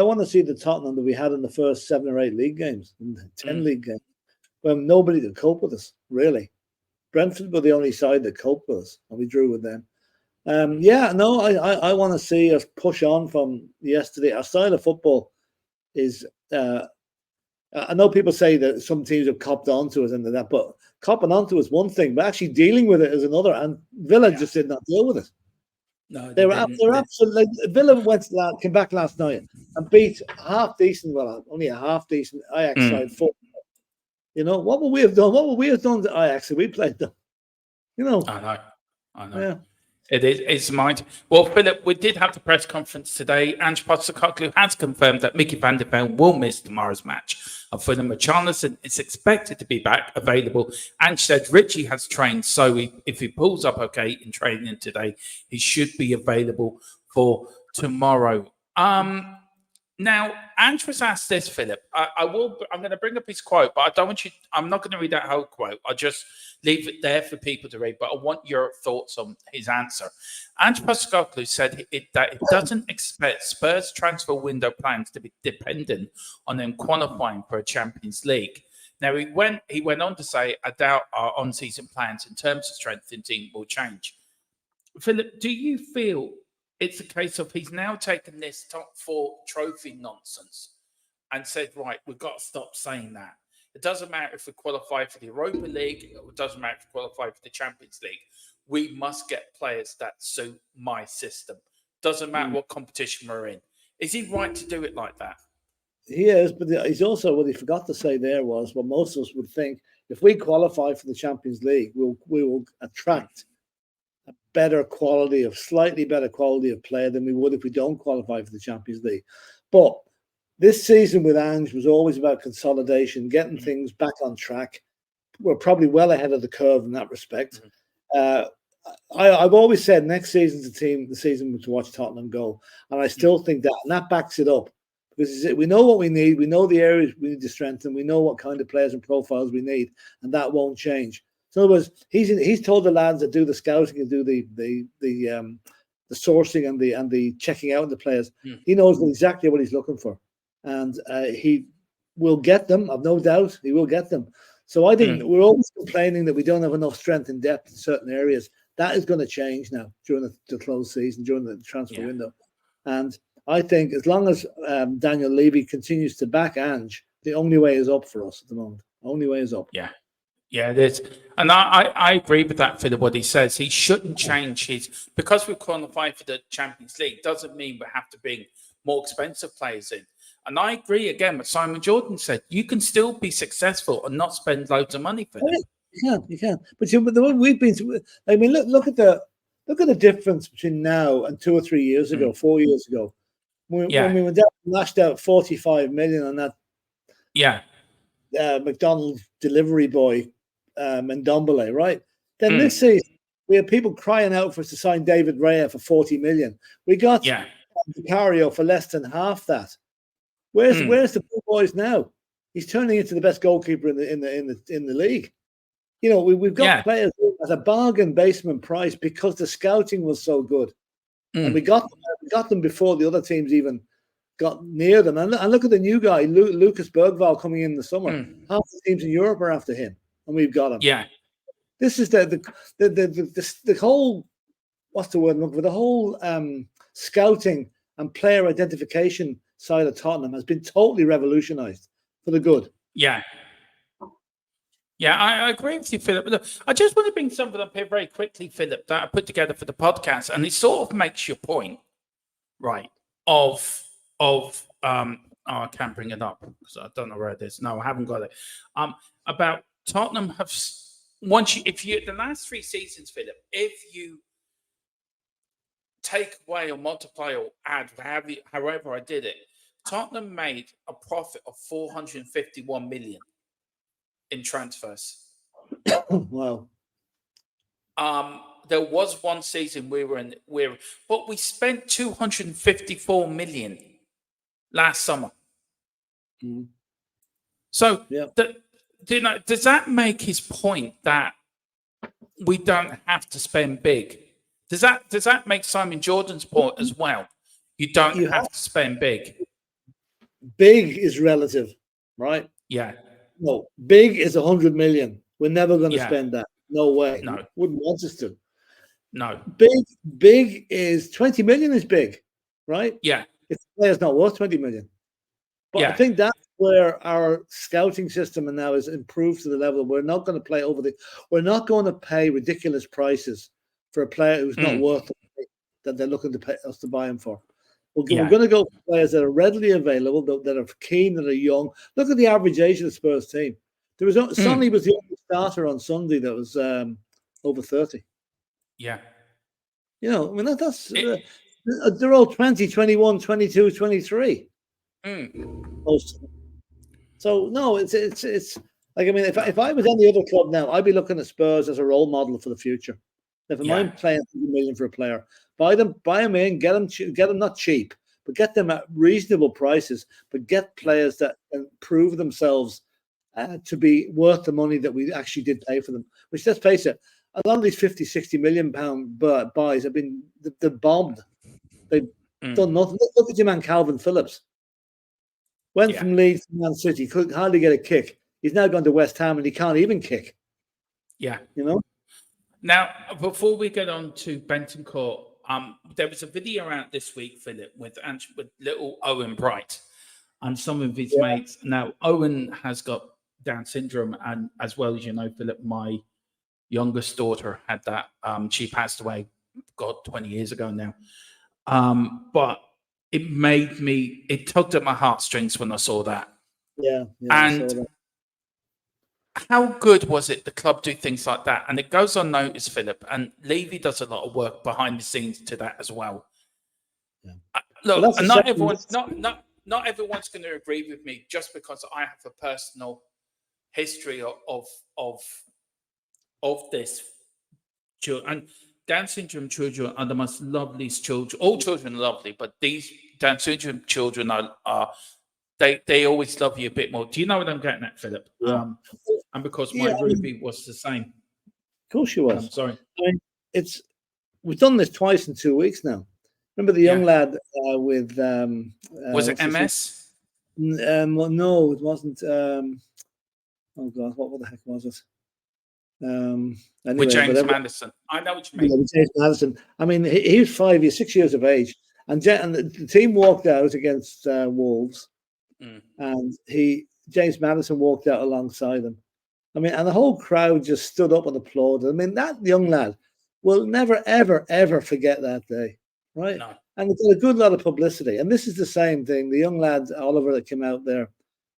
want to see the Tottenham that we had in the first 7 or 8 league games, 10 league games, when nobody could cope with us, really. Brentford were the only side that coped with us, and we drew with them. I want to see us push on from yesterday. Our style of football is... I know people say that some teams have copped onto us and that, but copping onto us one thing, but actually dealing with it is another. And Villa just did not deal with it. No, they're absolutely. Villa came back last night and beat only a half decent Ajax side. You know what would we have done? What would we have done to Ajax if we played them? You know, I know. Yeah. It's mind. Well, Philip, we did have the press conference today. Ange Postecoglou has confirmed that Mickey van der Ven will miss tomorrow's match. And Fulham, Richarlison is expected to be back available. Ange said Richie has trained, so if he pulls up okay in training today, he should be available for tomorrow. Now, Ange was asked this, Philip. I'm going to bring up his quote, but I'm not going to read that whole quote. I'll just leave it there for people to read, but I want your thoughts on his answer. Ange Postecoglou said that it doesn't expect Spurs' transfer window plans to be dependent on them qualifying for a Champions League. Now, he went on to say, I doubt our on-season plans in terms of strengthening team will change. Philip, do you feel It's a case of he's now taken this top 4 trophy nonsense and said, right, we've got to stop saying that. It doesn't matter if we qualify for the Europa League. It doesn't matter if we qualify for the Champions League. We must get players that suit my system. Doesn't matter what competition we're in. Is he right to do it like that? He is, but he's also, what he forgot to say there was what most of us would think: if we qualify for the Champions League, we will attract a slightly better quality of player than we would if we don't qualify for the Champions League. But this season with Ange was always about consolidation, getting things back on track. We're probably well ahead of the curve in that respect. I've always said next season's the season to watch Tottenham go, and I still think that, and that backs it up. Because we know what we need, we know the areas we need to strengthen, we know what kind of players and profiles we need, and that won't change. So in other words, he's told the lads that do the scouting and do the sourcing and the checking out of the players. He knows exactly what he's looking for, and he will get them. I've no doubt he will get them. So I think we're always complaining that we don't have enough strength and depth in certain areas. That is going to change now during the closed season, during the transfer window, and I think as long as Daniel Levy continues to back Ange, the only way is up for us at the moment. Only way is up. Yeah, it is. And I agree with that, Phillip, what he says. He shouldn't change because we qualify for the Champions League, doesn't mean we have to bring more expensive players in. And I agree again what Simon Jordan said. You can still be successful and not spend loads of money for them. You can. But the one we've been to, I mean, look at the difference between now and 2 or 3 years ago, 4 years ago. When we went down, lashed out 45 million on that McDonald's delivery boy, Ndombele, right? Then this season, we had people crying out for us to sign David Raya for 40 million. We got Vicario for less than half that. Where's the poor boys now? He's turning into the best goalkeeper in the league. You know, we've got players at a bargain basement price because the scouting was so good. And we got them before the other teams even got near them. And look at the new guy, Lucas Bergvall, coming in the summer. Half the teams in Europe are after him, and we've got him. Yeah, this is the whole, what's the word I'm looking for? The whole scouting and player identification side of Tottenham has been totally revolutionised for the good. Yeah, I agree with you, Philip. Look, I just want to bring something up here very quickly, Philip, that I put together for the podcast, and it sort of makes your point, right? I can't bring it up because I don't know where it is. No, I haven't got it. About Tottenham have the last 3 seasons, Philip, if you take away or multiply or add, however I did it, Tottenham made a profit of 451 million. In transfers. Wow. There was one season but we spent 254 million last summer. So does that make his point that we don't have to spend big? Does that make Simon Jordan's point as well? You don't have to spend big. Big is relative, right? Yeah. No, big is 100 million. We're never going to spend that. No way. No. Wouldn't want us to. No. Big is 20 million is big, right? Yeah. If the player's not worth 20 million. But I think that's where our scouting system now is improved to the level we're not going to we're not going to pay ridiculous prices for a player who's not worth the money that they're looking to pay us to buy him for. We're going to go for players that are readily available, that are keen, that are young. Look at the average age of the Spurs team. There was Sonny was the only starter on Sunday that was over 30. Yeah. You know, I mean, they're all 20, 21, 22, 23. Most of them. So, no, it's like, I mean, if I was any other club now, I'd be looking at Spurs as a role model for the future. If I'm paying 100 million for a player, buy them in, get them not cheap, but get them at reasonable prices, but get players that can prove themselves to be worth the money that we actually did pay for them. Which, let's face it, a lot of these 50, 60 million pound buys have been they've bombed. They've done nothing. Look at your man Calvin Phillips. Went from Leeds to Man City, could hardly get a kick. He's now gone to West Ham and he can't even kick. Yeah. You know? Now, before we get on to Bentancur, There was a video out this week, Philip, with little Owen Bright and some of his mates. Now, Owen has got Down syndrome, and as well as you know, Philip, my youngest daughter had that. She passed away, God, 20 years ago now. But it tugged at my heartstrings when I saw that. Yeah, and I saw that. How good was it the club do things like that? And it goes unnoticed, Philip. And Levy does a lot of work behind the scenes to that as well. Yeah. Look, Well, not everyone's going to agree with me just because I have a personal history of this. And Down syndrome children are the most loveliest children. All children are lovely, but these Down syndrome children are they always love you a bit more. Do you know what I'm getting at, Philip? Yeah. And because my Ruby was the same. Of course she was. I'm sorry. I mean, we've done this twice in 2 weeks now. Remember the young lad with was it MS? Well, no, it wasn't. Oh God, what the heck was it? Anyway, with James Madison. I know what you mean. With James Madison. I mean, he was 6 years of age, and the team walked out against Wolves, and James Madison walked out alongside them. I mean, and the whole crowd just stood up and applauded. I mean, that young lad will never, ever, ever forget that day, right? No. And it's got a good lot of publicity. And this is the same thing. The young lad, Oliver, that came out there,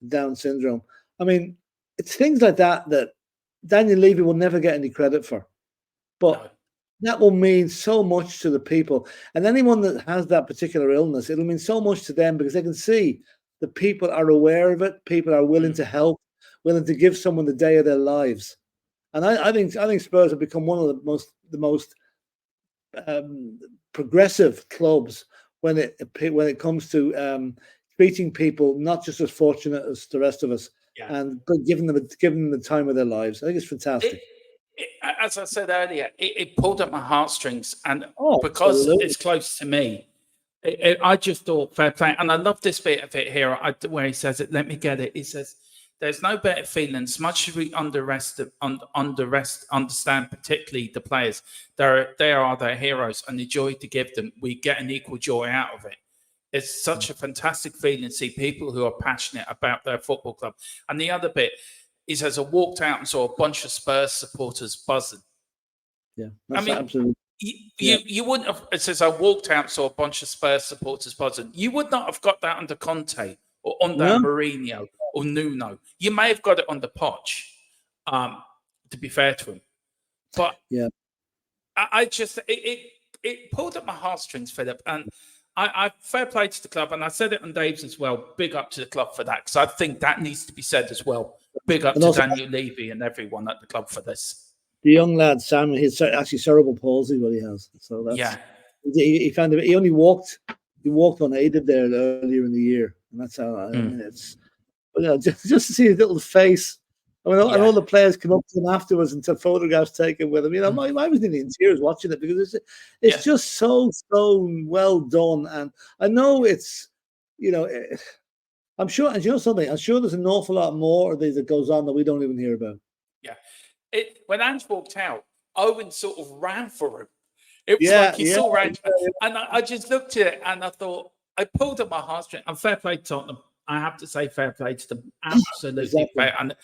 Down syndrome. I mean, it's things like that Daniel Levy will never get any credit for. But that will mean so much to the people. And anyone that has that particular illness, it'll mean so much to them because they can see that people are aware of it. People are willing to help, willing to give someone the day of their lives. And I think Spurs have become one of the most progressive clubs when it comes to treating people not just as fortunate as the rest of us, but giving them the time of their lives. I think it's fantastic. As I said earlier, it pulled at my heartstrings, and because absolutely. It's close to me, I just thought fair play. And I love this bit of it here where he says it. Let me get it. He says, "There's no better feeling. As much as we understand, particularly the players, they are their heroes, and the joy to give them, we get an equal joy out of it. It's such a fantastic feeling to see people who are passionate about their football club." And the other bit is, as I walked out and saw a bunch of Spurs supporters buzzing. Yeah, that's absolutely. You wouldn't have. It says I walked out and saw a bunch of Spurs supporters buzzing. You would not have got that under Conte or under Mourinho or Nuno. You may have got it on the Poch, to be fair to him. But I just it pulled at my heartstrings, Philip, and I fair play to the club, and I said it on Dave's as well. Big up to the club for that, because I think that needs to be said as well. Big up to Daniel Levy and everyone at the club for this. The young lad, Sam, he's actually cerebral palsy, what he has. So that's he found it. He only walked unaided there earlier in the year, and that's how I mean it's. But just to see his little face. I mean, and all the players come up to him afterwards and took photographs taken with him. You know, I was nearly in tears watching it because it's just so well done. And I know it's, I'm sure, and you know something, I'm sure there's an awful lot more of these that goes on that we don't even hear about. Yeah. When Ange walked out, Owen sort of ran for him. It was like he saw Ange. And I just looked at it and I thought, I pulled at my heartstring. And fair play to Tottenham. I have to say fair play to them. Absolutely fair. And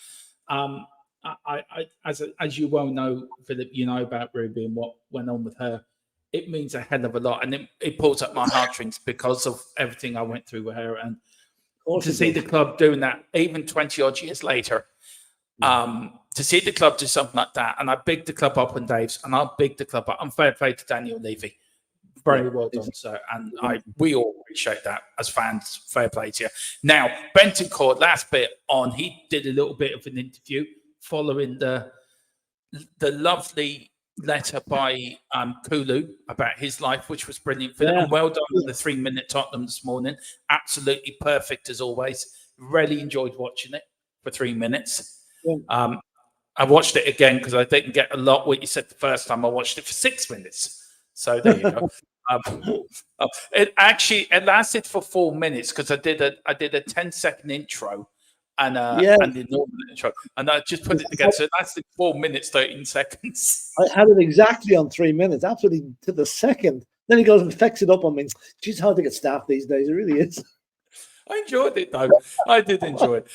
as you well know, Philip, you know about Ruby and what went on with her. It means a hell of a lot. And it pulls at my heartstrings because of everything I went through with her. And to see the club doing that, even 20 odd years later, to see the club do something like that, and I big the club up on Dave's, and I'll big the club up. And fair play to Daniel Levy. Very well done, sir. And we all appreciate that as fans. Fair play to you. Now, Bentoncourt, last bit on, he did a little bit of an interview following the lovely letter by Kulu about his life, which was brilliant. And well done on the 3-minute Tottenham this morning. Absolutely perfect as always. Really enjoyed watching it for 3 minutes. I watched it again because I didn't get a lot what you said the first time. I watched it for 6 minutes. So there you go. It lasted for 4 minutes because I did a 10-second intro and the normal intro, and I just put it together. So it lasted 4 minutes, 13 seconds. I had it exactly on 3 minutes, absolutely to the second. Then he goes and fecks it up on me. Geez, hard to get staff these days. It really is. I enjoyed it though. I did enjoy it.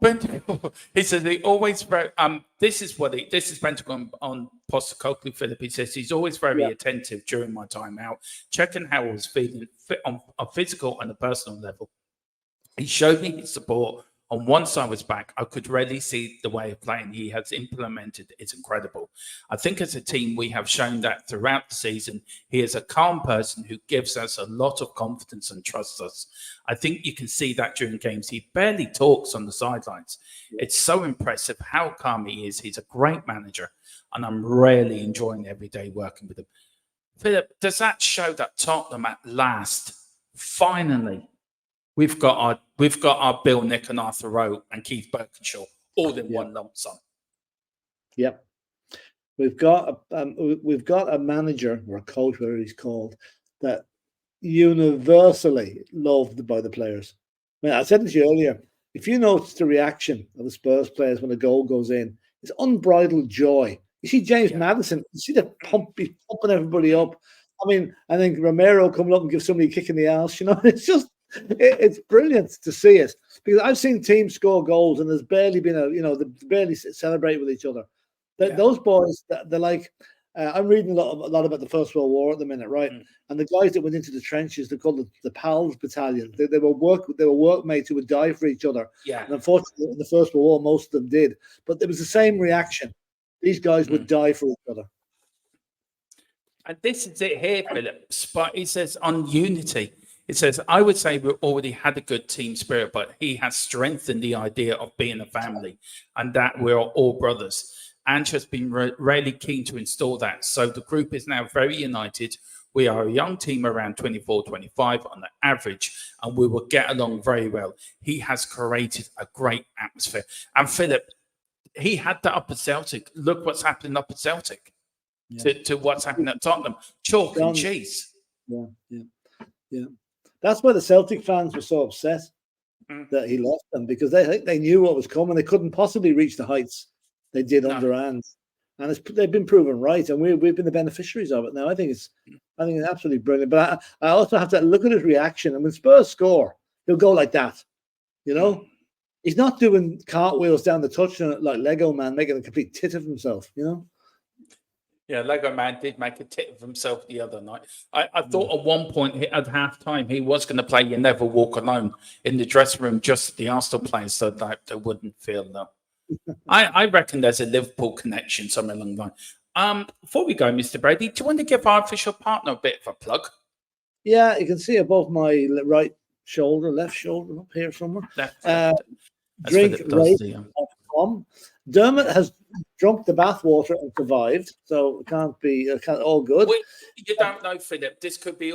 But he says he always very this is Pentagon on Postacoglu Philip. He says he's always very attentive during my time out, checking how I was feeling on a physical and a personal level. He showed me his support on one side of his back. I could really see the way of playing he has implemented. It's incredible. I think as a team, we have shown that throughout the season. He is a calm person who gives us a lot of confidence and trusts us. I think you can see that during games. He barely talks on the sidelines. It's so impressive how calm he is. He's a great manager, and I'm really enjoying every day working with him. Philip, does that show that Tottenham at last, finally, we've got our Bill Nick and Arthur Rowe and Keith Birkinshaw all in one lump sum? Yep. We've got a manager or a coach, whatever he's called, that universally loved by the players. I mean, I said this to you earlier. If you notice the reaction of the Spurs players when a goal goes in, it's unbridled joy. You see James Maddison, you see the pumping everybody up. I mean, I think Romero coming up and give somebody a kick in the ass. It's just, it's brilliant to see it, because I've seen teams score goals and there's barely been they barely celebrate with each other. Those boys, they're like, I'm reading a lot about the First World War at the minute, right? And the guys that went into the trenches, they're called the PALS Battalion. They were workmates who would die for each other. Yeah. And unfortunately, in the First World War, most of them did. But there was the same reaction. These guys would die for each other. And this is it here, Philip. But he says on unity, it says, I would say we already had a good team spirit, but he has strengthened the idea of being a family and that we're all brothers. Ange has been really keen to install that. So the group is now very united. We are a young team around 24, 25 on the average, and we will get along very well. He has created a great atmosphere. And Philip, he had that up at Celtic. Look what's happening up at Celtic to what's happening at Tottenham. Chalk and cheese. Yeah. That's why the Celtic fans were so upset that he left them, because they knew what was coming. They couldn't possibly reach the heights they did under Ange, and they've been proven right, and we've been the beneficiaries of it now. I think it's absolutely brilliant. But I also have to look at his reaction, and when Spurs score, he'll go like that. He's not doing cartwheels down the touchline like Lego Man, making a complete tit of himself. Yeah, Lego Man did make a tit of himself the other night. I thought at one point at half-time he was going to play You Never Walk Alone in the dressing room, just the Arsenal players, so that they wouldn't feel that. I reckon there's a Liverpool connection somewhere along the line. Before we go, Mr. Brady, do you want to give our official partner a bit of a plug? Yeah, you can see above my left shoulder, up here somewhere. Drinkrate.com. Dermot has drunk the bathwater and survived, so it can't be all good. You don't know, Philip. This could be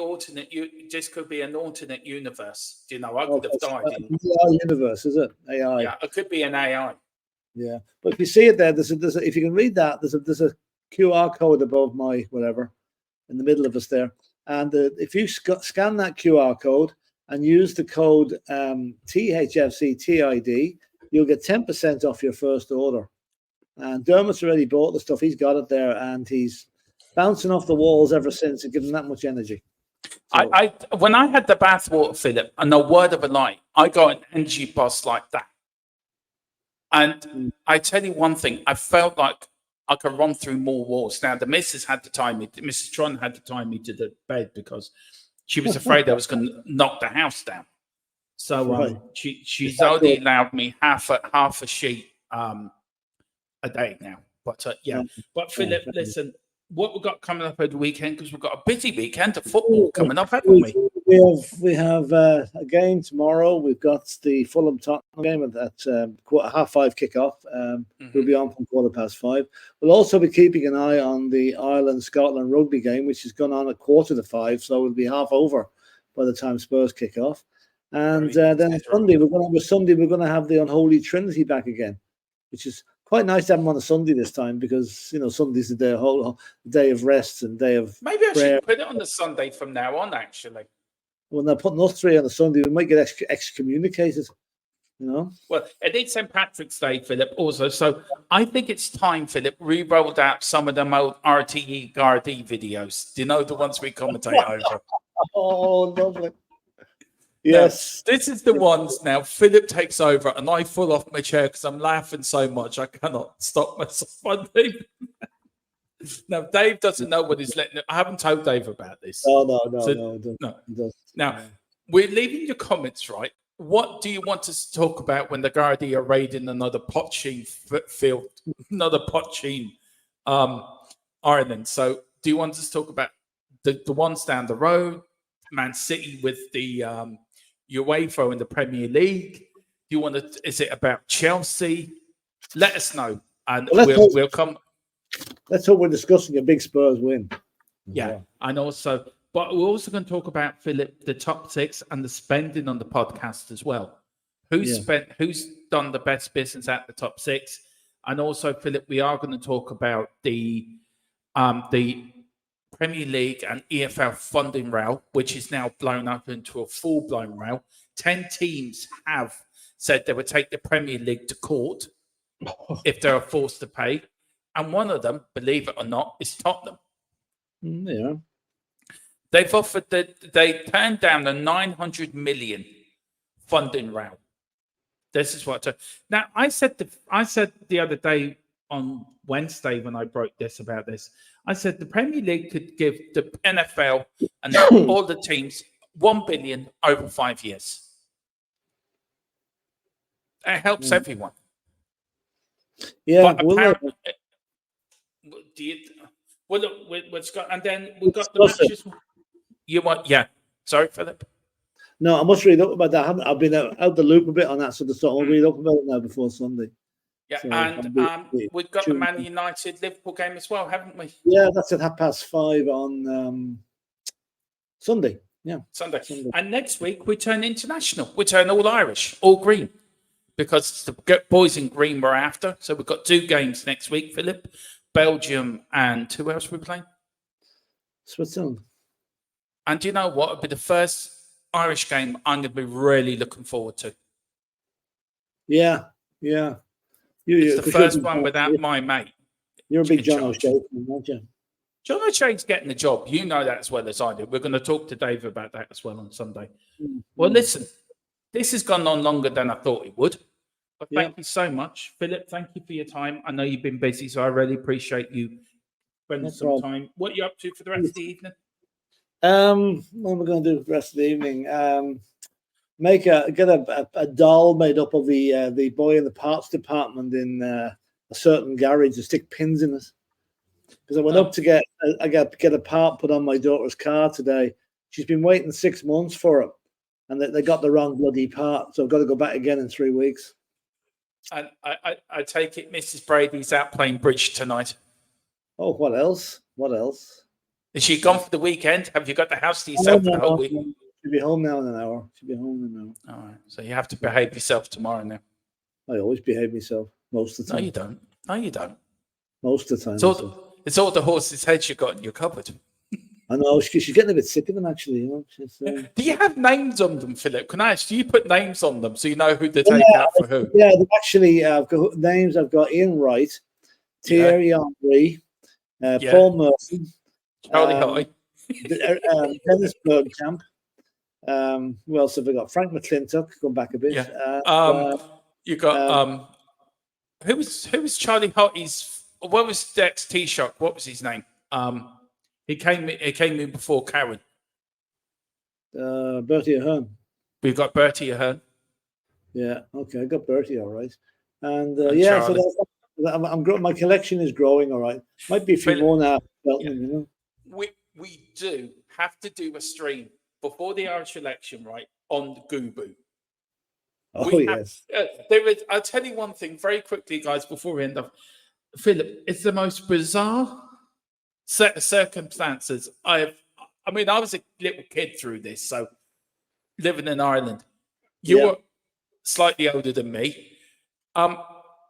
This could be an alternate universe. Do you know? I could have died in AI universe, is it? AI. Yeah, it could be an AI. Yeah, but if you see it there, there's if you can read that, there's a QR code above my whatever, in the middle of us there, and if you scan that QR code and use the code THFC TID, you'll get 10% off your first order. And Dermot's already bought the stuff; he's got it there, and he's bouncing off the walls ever since. It gives him that much energy. So, when I had the bathwater, Philip, and no word of a lie, I got an energy buzz like that. And I tell you one thing, I felt like I could run through more walls. Now, the missus had to tie me, Mrs. Tron had to tie me to the bed because she was afraid I was going to knock the house down. So she's only allowed me half a sheet a day now. But But Philip, listen, what we've got coming up over the weekend, because we've got a busy weekend of football coming up, haven't we? We have a game tomorrow. We've got the Fulham Tottenham game at 5:30 kickoff. We'll be on from 5:15. We'll also be keeping an eye on the Ireland-Scotland rugby game, which has gone on at 5:15, so it'll be half over by the time Spurs kick off. And then Sunday, we're going to have the Unholy Trinity back again, which is quite nice to have them on a Sunday this time, because Sunday's the whole day of rest and day of maybe I should put it on the Sunday from now on. Actually, when they're putting us three on a Sunday, we might get excommunicated. You know. Well, it is St. Patrick's Day, Philip, also. So I think it's time, Philip, we rolled out some of them old RTE Gardaí videos. Do you know the ones we commentate over? Oh, lovely. Now, Yes. this is the ones now. Philip takes over, and I fall off my chair because I'm laughing so much I cannot stop myself. Now, Dave doesn't know what he's letting. I haven't told Dave about this. No. No. Now, we're leaving your comments, right? What do you want us to talk about when the Gardaí are raiding another Potsheen field, another Potsheen Ireland? So, do you want us to talk about the ones down the road, Man City with the UEFA in the Premier League? Do you want to? Is it about Chelsea? Let us know, and we'll come. Let's hope we're discussing a big Spurs win. Yeah, and also, but we're also going to talk about, Philip, the top six and the spending on the podcast as well. Who's done the best business at the top six, and also, Philip, we are going to talk about the Premier League and EFL funding row, which is now blown up into a full-blown row. 10 teams have said they would take the Premier League to court if they are forced to pay. And one of them, believe it or not, is Tottenham. Yeah. They've offered they turned down a 900 million funding round. This is what. Now, I said the other day on Wednesday when I broke this about this, I said the Premier League could give the NFL and all the teams 1 billion over 5 years. It helps everyone. Yeah. But apparently, and then we've got the matches. You want? Yeah. Sorry, Philip. No, I must read up about that. I've been out the loop a bit on that sort of stuff. I'll read up about it now before Sunday. Yeah, so and we've got the Man United Liverpool game as well, haven't we? Yeah, that's at 5:30 on Sunday. Yeah, Sunday. And next week we turn international. We turn all Irish, all green, because it's the boys in green we're after. So we've got 2 games next week, Philip. Belgium and who else are we playing? Switzerland. And do you know what? It'll be the first Irish game I'm going to be really looking forward to. Yeah. It's the first one without my mate. You're a big John O'Shea fan, aren't you? John O'Shea's getting the job. You know that as well as I do. We're going to talk to Dave about that as well on Sunday. Mm-hmm. Well, listen, this has gone on longer than I thought it would. But thank you so much. Philip, thank you for your time. I know you've been busy, so I really appreciate you spending some time. What are you up to for the rest of the evening? What am I going to do for the rest of the evening? Get a doll made up of the boy in the parts department in a certain garage to stick pins in it. Because I went up to get a part put on my daughter's car today. She's been waiting 6 months for it, and they got the wrong bloody part, so I've got to go back again in 3 weeks. And I take it Mrs. Brady's out playing bridge tonight. Oh, what else? What else? Is she gone for the weekend? Have you got the house to yourself for the whole week? She'll be home now in an hour. All right. So you have to behave yourself tomorrow now. I always behave myself most of the time. No, you don't. Most of the time. It's all the horse's heads you got in your cupboard. I know. She's getting a bit sick of them, actually. You know. Do you have names on them, Philip? Can I ask? Do you put names on them so you know who to take out for who? Yeah, actually, I've got names. I've got Ian Wright, Thierry Henry, Paul Merson, Charlie High, Dennis Bergkamp. Who else have I got? Frank McClintock, going back a bit. Yeah. You got who was Charlie Hotty's? What was Dex T-Shock? What was his name? He came in before Karen. Bertie Ahern. We've got Bertie Ahern. Yeah. Okay, I got Bertie all right. And yeah, Charlie. So I'm growing. My collection is growing. All right. Might be a few more now. You know. We do have to do a stream before the Irish election, right, on the Gubu. Oh, yes. I'll tell you one thing very quickly, guys, before we end up. Philip, it's the most bizarre set of circumstances I was a little kid through this, so living in Ireland. You were slightly older than me.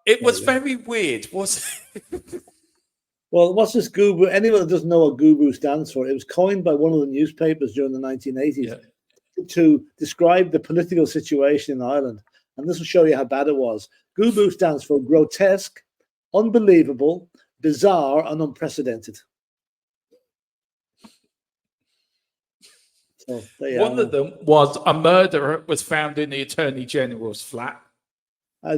It was very weird, wasn't it? Well, what's this Gubu? Anyone that doesn't know what Gubu stands for, it was coined by one of the newspapers during the 1980s to describe the political situation in Ireland. and this will show you how bad it was. GUBU stands for grotesque, unbelievable, bizarre, and unprecedented. So one of them was a murderer was found in the Attorney General's flat. As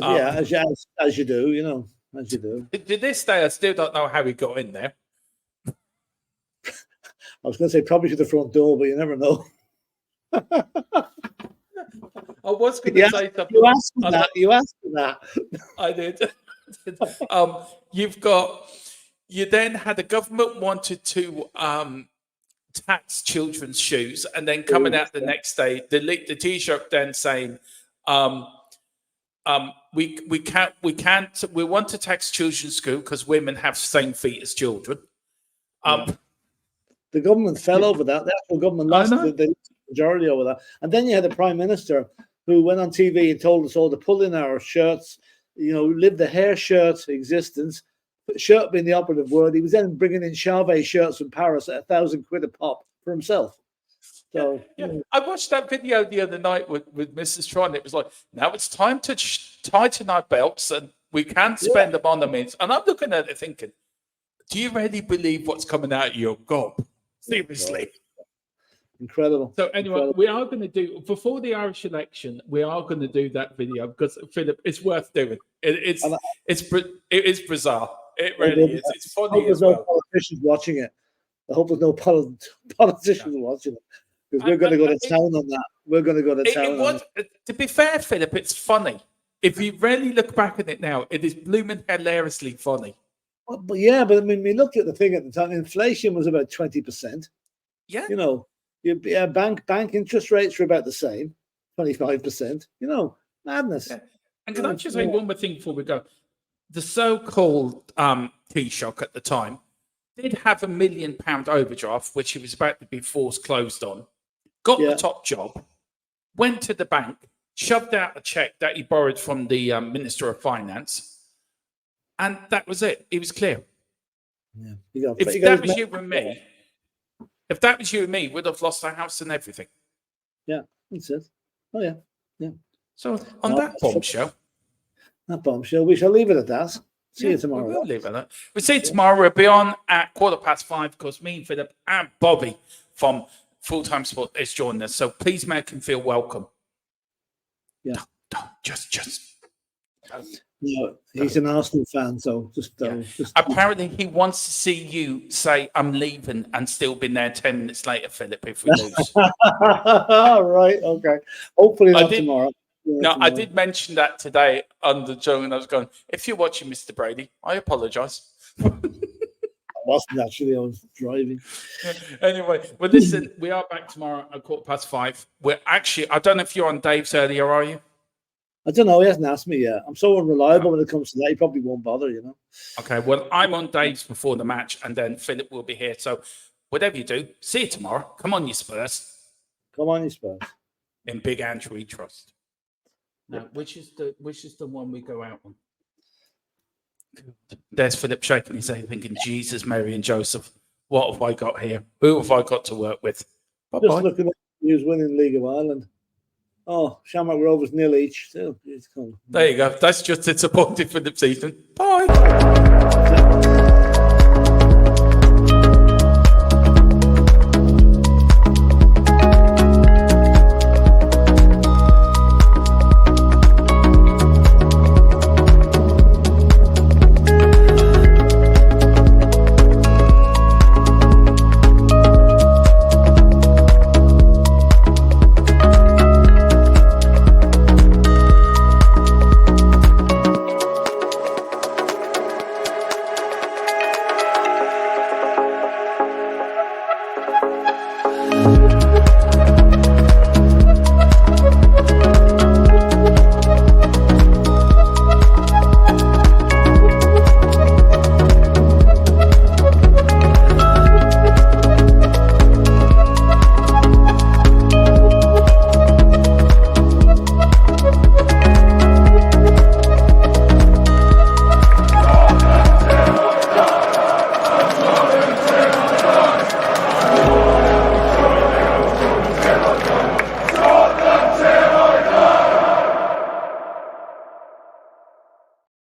you do, you know, as you do. To this day, I still don't know how he got in there. I was going to say probably to the front door, but you never know. I was going to say something. You asked me that. I did. You then had the government wanted to tax children's shoes, and then coming out the next day, the Taoiseach then saying, we want to tax children's school because women have the same feet as children. The government fell over that. The actual government lost the majority over that. And then you had the Prime Minister who went on TV and told us all to pull in our shirts, you know, live the hair shirt existence, shirt being the operative word. He was then bringing in Chauvet shirts from Paris at £1,000 a pop for himself. So I watched that video the other night with Mrs. Tron. It was like, now it's time to tighten our belts and we can spend them on the mints. And I'm looking at it thinking, do you really believe what's coming out of your gob? Seriously. Incredible. So anyway, we are going to do, before the Irish election, we are going to do that video because, Philip, it's worth doing. It is bizarre. It really is. It's funny as well. No politicians watching it. I hope there's no politicians watching it. Because we're going to go to town on that. We're going to go to town on it. To be fair, Philip, it's funny. If you really look back at it now, it is blooming hilariously funny. But I mean, we looked at the thing at the time. Inflation was about 20%. Yeah. You know, bank interest rates were about the same, 25%. You know, madness. Yeah. And can I just say one more thing before we go? The so-called Taoiseach at the time did have £1 million overdraft, which he was about to be forced closed on. Got the top job, went to the bank, shoved out a check that he borrowed from the Minister of Finance. And that was it. He was clear. Yeah. If that was you and me, we'd have lost our house and everything. Yeah, that's it. Oh, yeah. Yeah. So on that bombshell. We shall leave it at that. See you tomorrow. We'll leave it at that. We'll see you tomorrow. We'll be on at 5:15 because me, Philip, and Bobby from Full Time Sport is joining us. So please make him feel welcome. Yeah. Don't. Just. No, he's an Arsenal fan, so just apparently he wants to see you say I'm leaving and still been there 10 minutes later, Philip, if we lose. Right, okay. Hopefully not tomorrow. I did mention that today on the show, and I was going, if you're watching Mr. Brady, I apologise. I wasn't actually, I was driving. Anyway, well, listen, we are back tomorrow at 5:15. We're actually, I don't know if you're on Dave's earlier, are you? I don't know. He hasn't asked me yet. I'm so unreliable when it comes to that. He probably won't bother, you know. Okay, well, I'm on Dave's before the match, and then Philip will be here. So whatever you do, see you tomorrow. Come on, you Spurs. Come on, you Spurs. In Big Ange we trust. Now, which is the one we go out on? There's Philip shaking his head, thinking, Jesus, Mary, and Joseph. What have I got here? Who have I got to work with? Bye-bye. Just looking at who's winning League of Ireland. Oh, Shamrock Rovers nil each. There you go. That's just disappointing for the season. Bye.